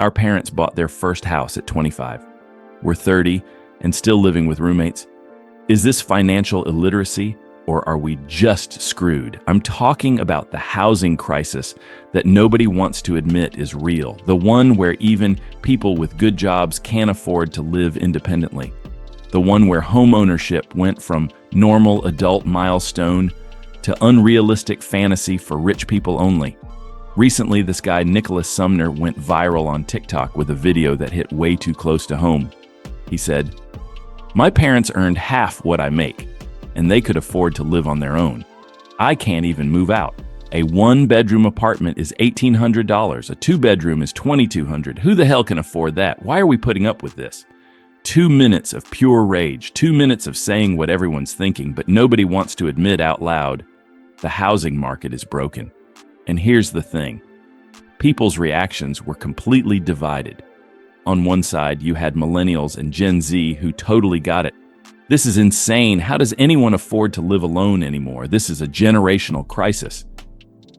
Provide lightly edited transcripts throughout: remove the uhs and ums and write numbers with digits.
Our parents bought their first house at 25. We're 30 and still living with roommates. Is this financial illiteracy, or are we just screwed? I'm talking about the housing crisis that nobody wants to admit is real, the one where even people with good jobs can't afford to live independently, the one where homeownership went from normal adult milestone to unrealistic fantasy for rich people only. Recently, this guy Nicholas Sumner went viral on TikTok with a video that hit way too close to home. He said, "My parents earned half what I make, and they could afford to live on their own. I can't even move out. A one-bedroom apartment is $1,800. A two-bedroom is $2,200. Who the hell can afford that? Why are we putting up with this?" 2 minutes of pure rage, 2 minutes of saying what everyone's thinking, but nobody wants to admit out loud, the housing market is broken. And here's the thing. People's reactions were completely divided. On one side, you had millennials and Gen Z who totally got it. This is insane. How does anyone afford to live alone anymore? This is a generational crisis.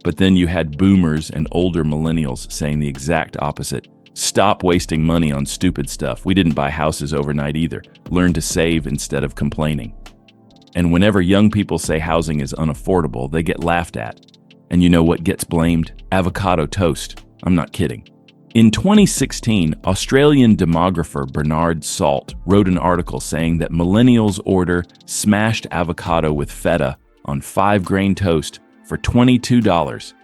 But then you had boomers and older millennials saying the exact opposite. Stop wasting money on stupid stuff. We didn't buy houses overnight either. Learn to save instead of complaining. And whenever young people say housing is unaffordable, they get laughed at. And you know what gets blamed? Avocado toast. I'm not kidding. In 2016, Australian demographer Bernard Salt wrote an article saying that millennials order smashed avocado with feta on 5-grain toast for $22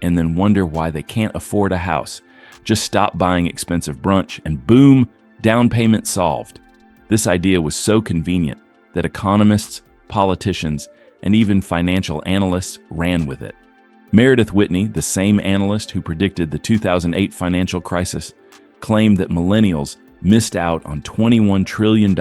and then wonder why they can't afford a house. Just stop buying expensive brunch and boom, down payment solved. This idea was so convenient that economists, politicians, and even financial analysts ran with it. Meredith Whitney, the same analyst who predicted the 2008 financial crisis, claimed that millennials missed out on $21 trillion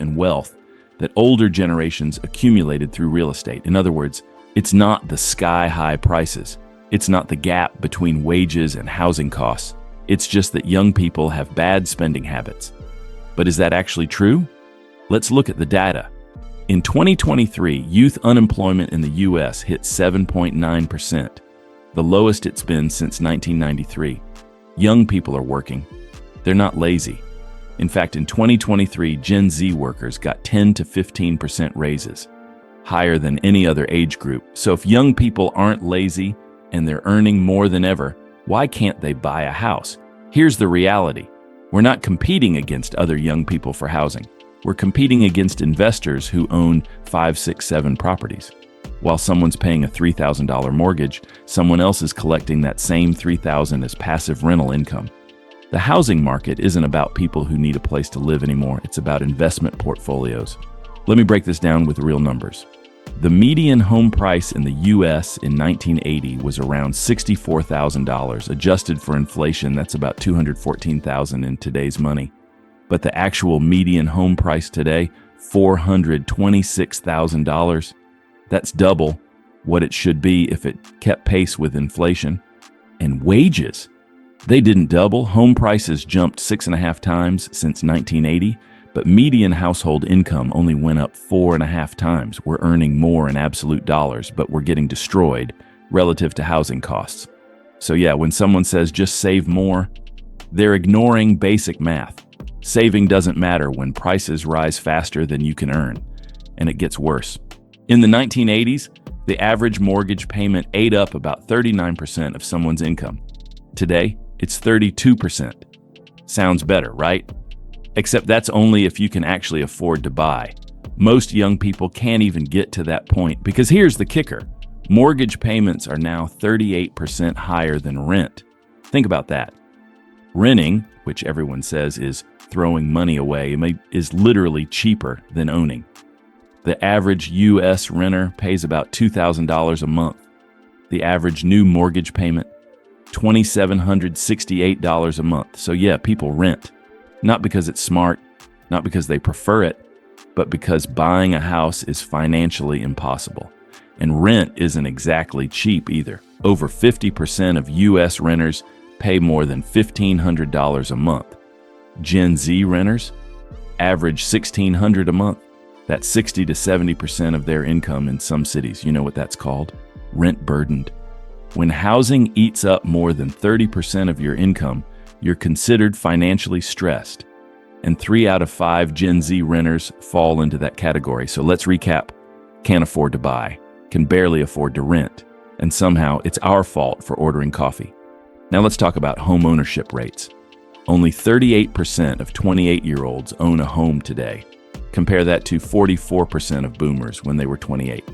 in wealth that older generations accumulated through real estate. In other words, it's not the sky-high prices. It's not the gap between wages and housing costs. It's just that young people have bad spending habits. But is that actually true? Let's look at the data. In 2023, youth unemployment in the U.S. hit 7.9%, the lowest it's been since 1993. Young people are working. They're not lazy. In fact, in 2023, Gen Z workers got 10 to 15% raises, higher than any other age group. So if young people aren't lazy and they're earning more than ever, why can't they buy a house? Here's the reality. We're not competing against other young people for housing. We're competing against investors who own 5, 6, 7 properties. While someone's paying a $3,000 mortgage, someone else is collecting that same $3,000 as passive rental income. The housing market isn't about people who need a place to live anymore. It's about investment portfolios. Let me break this down with real numbers. The median home price in the U.S. in 1980 was around $64,000. Adjusted for inflation, that's about $214,000 in today's money. But the actual median home price today, $426,000. That's double what it should be if it kept pace with inflation. And wages, they didn't double. Home prices jumped 6.5 times since 1980, but median household income only went up 4.5 times. We're earning more in absolute dollars, but we're getting destroyed relative to housing costs. So yeah, when someone says just save more, they're ignoring basic math. Saving doesn't matter when prices rise faster than you can earn, and it gets worse. In the 1980s, the average mortgage payment ate up about 39% of someone's income. Today, it's 32%. Sounds better, right? Except that's only if you can actually afford to buy. Most young people can't even get to that point because here's the kicker. Mortgage payments are now 38% higher than rent. Think about that. Renting, which everyone says is throwing money away, is literally cheaper than owning. The average U.S. renter pays about $2,000 a month. The average new mortgage payment, $2,768 a month. So yeah, people rent. Not because it's smart, not because they prefer it, but because buying a house is financially impossible. And rent isn't exactly cheap either. Over 50% of U.S. renters pay more than $1,500 a month. Gen Z renters average $1,600 a month. That's 60 to 70% of their income in some cities. You know what that's called? Rent burdened. When housing eats up more than 30% of your income, you're considered financially stressed. And 3 out of 5 Gen Z renters fall into that category. So let's recap. Can't afford to buy, can barely afford to rent, and somehow it's our fault for ordering coffee. Now let's talk about home ownership rates. Only 38% of 28-year-olds own a home today. Compare that to 44% of boomers when they were 28.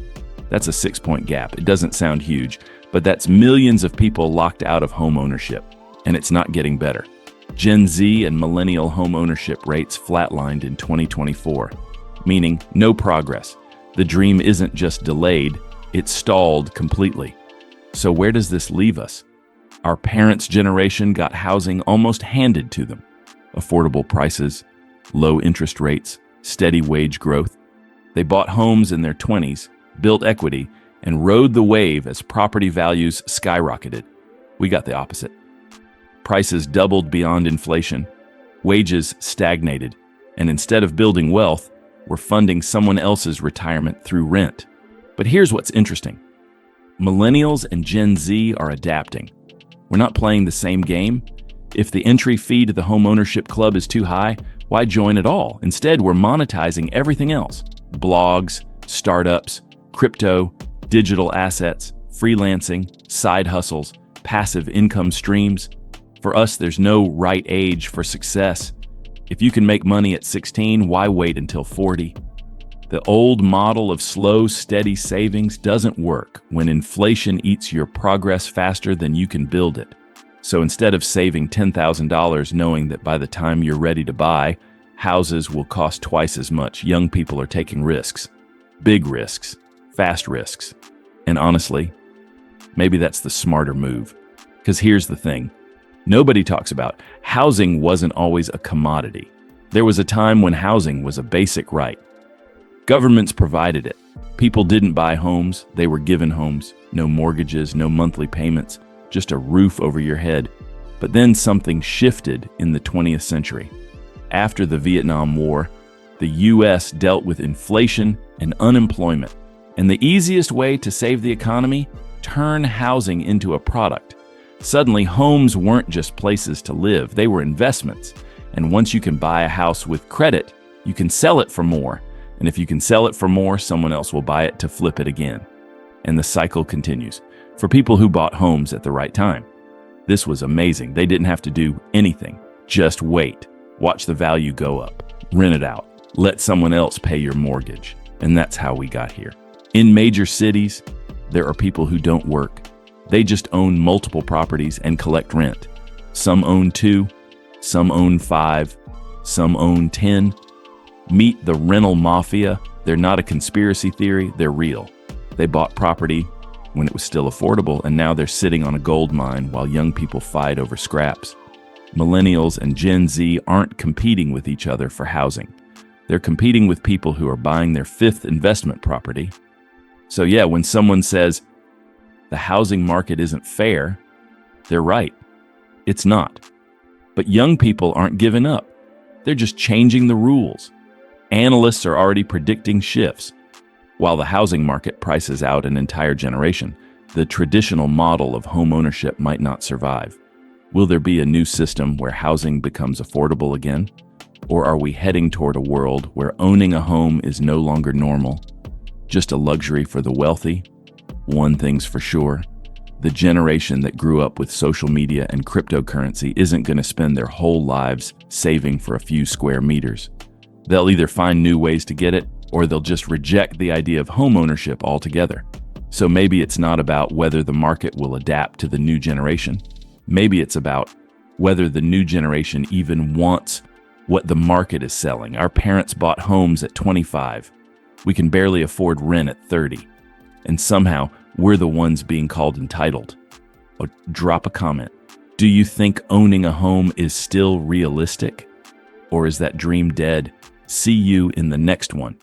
That's a 6-point gap. It doesn't sound huge, but that's millions of people locked out of home ownership, and it's not getting better. Gen Z and millennial home ownership rates flatlined in 2024, meaning no progress. The dream isn't just delayed, it's stalled completely. So where does this leave us? Our parents' generation got housing almost handed to them. Affordable prices, low interest rates, steady wage growth. They bought homes in their 20s, built equity, and rode the wave as property values skyrocketed. We got the opposite. Prices doubled beyond inflation, wages stagnated, and instead of building wealth, we're funding someone else's retirement through rent. But here's what's interesting. Millennials and Gen Z are adapting. We're not playing the same game. If the entry fee to the home ownership club is too high, why join at all? Instead, we're monetizing everything else. Blogs, startups, crypto, digital assets, freelancing, side hustles, passive income streams. For us, there's no right age for success. If you can make money at 16, why wait until 40? The old model of slow, steady savings doesn't work when inflation eats your progress faster than you can build it. So instead of saving $10,000 knowing that by the time you're ready to buy, houses will cost twice as much, young people are taking risks. Big risks, fast risks. And honestly, maybe that's the smarter move. Because here's the thing. Nobody talks about housing wasn't always a commodity. There was a time when housing was a basic right. Governments provided it. People didn't buy homes, they were given homes. No mortgages, no monthly payments, just a roof over your head. But then something shifted in the 20th century. After the Vietnam War, the U.S. dealt with inflation and unemployment. And the easiest way to save the economy? Turn housing into a product. Suddenly, homes weren't just places to live, they were investments. And once you can buy a house with credit, you can sell it for more. And if you can sell it for more, someone else will buy it to flip it again. And the cycle continues. For people who bought homes at the right time. This was amazing. They didn't have to do anything. Just wait. Watch the value go up. Rent it out. Let someone else pay your mortgage. And that's how we got here. In major cities, there are people who don't work. They just own multiple properties and collect rent. Some own 2, some own 5, some own 10. Meet the rental mafia. They're not a conspiracy theory, they're real. They bought property when it was still affordable, and now they're sitting on a gold mine while young people fight over scraps. Millennials and Gen Z aren't competing with each other for housing. They're competing with people who are buying their 5th investment property. So yeah, when someone says, the housing market isn't fair, they're right. It's not. But young people aren't giving up. They're just changing the rules. Analysts are already predicting shifts. While the housing market prices out an entire generation, the traditional model of home ownership might not survive. Will there be a new system where housing becomes affordable again? Or are we heading toward a world where owning a home is no longer normal, just a luxury for the wealthy? One thing's for sure, the generation that grew up with social media and cryptocurrency isn't going to spend their whole lives saving for a few square meters. They'll either find new ways to get it, or they'll just reject the idea of home ownership altogether. So maybe it's not about whether the market will adapt to the new generation. Maybe it's about whether the new generation even wants what the market is selling. Our parents bought homes at 25. We can barely afford rent at 30. And somehow, we're the ones being called entitled. Oh, drop a comment. Do you think owning a home is still realistic? Or is that dream dead? See you in the next one.